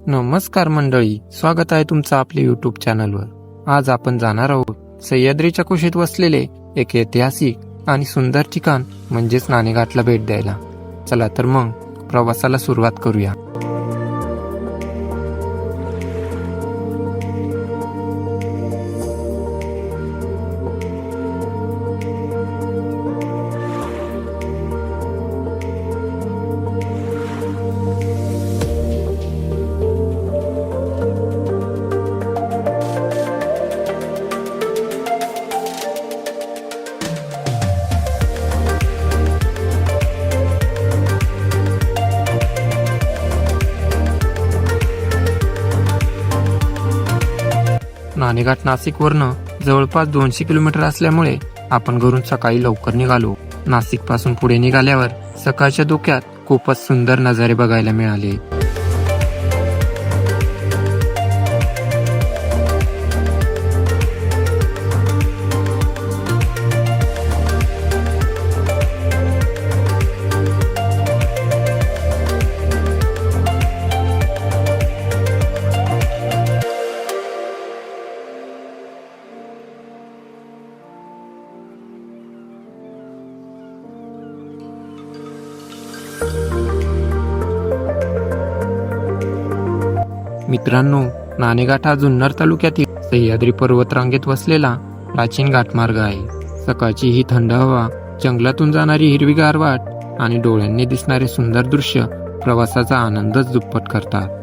नमस्कार मंडळी, स्वागत आहे तुमचं आपल्या युट्यूब चॅनलवर. आज आपण जाणार आहोत सह्याद्रीच्या कुशीत वसलेले एक ऐतिहासिक आणि सुंदर ठिकाण म्हणजेच नाणेघाटला भेट द्यायला. चला तर मग प्रवासाला सुरुवात करूया. नाणेघाट नाशिकवरनं जवळपास 200 किलोमीटर असल्यामुळे आपण घरून सकाळी लवकर निघालो. नाशिक पासून पुढे निघाल्यावर सकाळच्या धुक्यात खूपच सुंदर नजारे बघायला मिळाले. मित्रांनो, नाणेघाट हा जुन्नर तालुक्यातील सह्याद्री पर्वतरांगेत वसलेला प्राचीन घाटमार्ग आहे. सकाळची ही थंड हवा, जंगलातून जाणारी हिरवीगार वाट आणि डोळ्यांनी दिसणारे सुंदर दृश्य प्रवासाचा आनंदच दुप्पट करतात.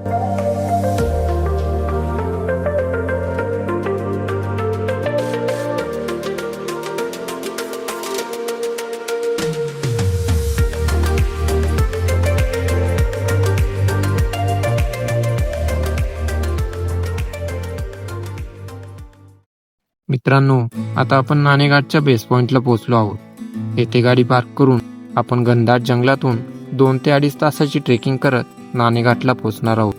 मित्रांनो, आता आपण नाणेघाटच्या बेस पॉइंटला पोहोचलो आहोत. येथे गाडी पार्क करून आपण घनदाट जंगलातून 2 ते 2.5 तासाची ट्रेकिंग करत नाणेघाटला पोहोचणार आहोत.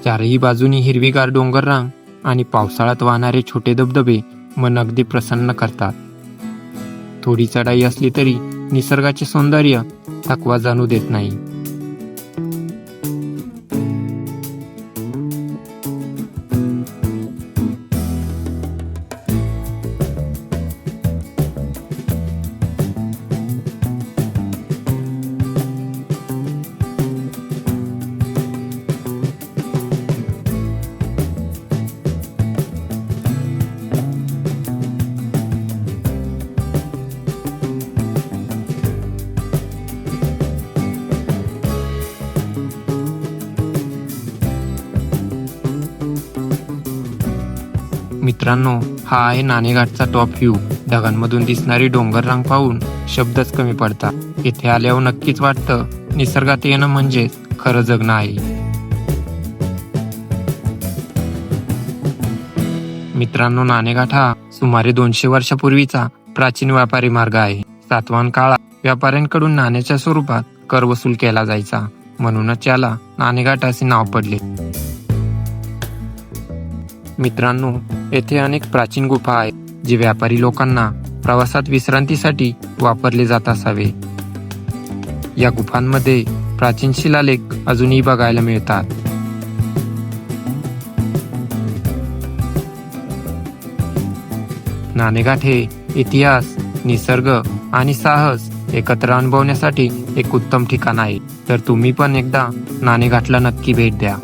चारही बाजूनी हिरवीगार डोंगररांग आणि पावसाळ्यात वाहणारे छोटे धबधबे मन अगदी प्रसन्न करतात. थोडी चढाई असली तरी निसर्गाचे सौंदर्य थकवा जाणू देत नाही. मित्रांनो, हा आहे नाणेघाटचा टॉप व्ह्यू. ढगांमधून दिसणारी डोंगररांग पाहून शब्दच कमी पडतात. इथे आल्यावर नक्कीच वाटतं निसर्गात येणं म्हणजे खरं जगणं आहे. मित्रांनो, नाणेघाट हा सुमारे 200 वर्षापूर्वीचा प्राचीन व्यापारी मार्ग आहे. सातवाहन काळात व्यापाऱ्यांकडून नाण्याच्या स्वरूपात कर वसूल केला जायचा, म्हणूनच याला नाणेघाट असे नाव पडले. मित्रांनो, येथे अनेक प्राचीन गुफा आहेत, जे व्यापारी लोकांना प्रवासात विश्रांतीसाठी वापरले जात असावे. या गुफांमध्ये प्राचीन शिलालेख अजूनही बघायला मिळतात. नाणेघाट हे इतिहास, निसर्ग आणि साहस एकत्र अनुभवण्यासाठी एक उत्तम ठिकाण आहे. तर तुम्ही पण एकदा नाणेघाटला नक्की भेट द्या.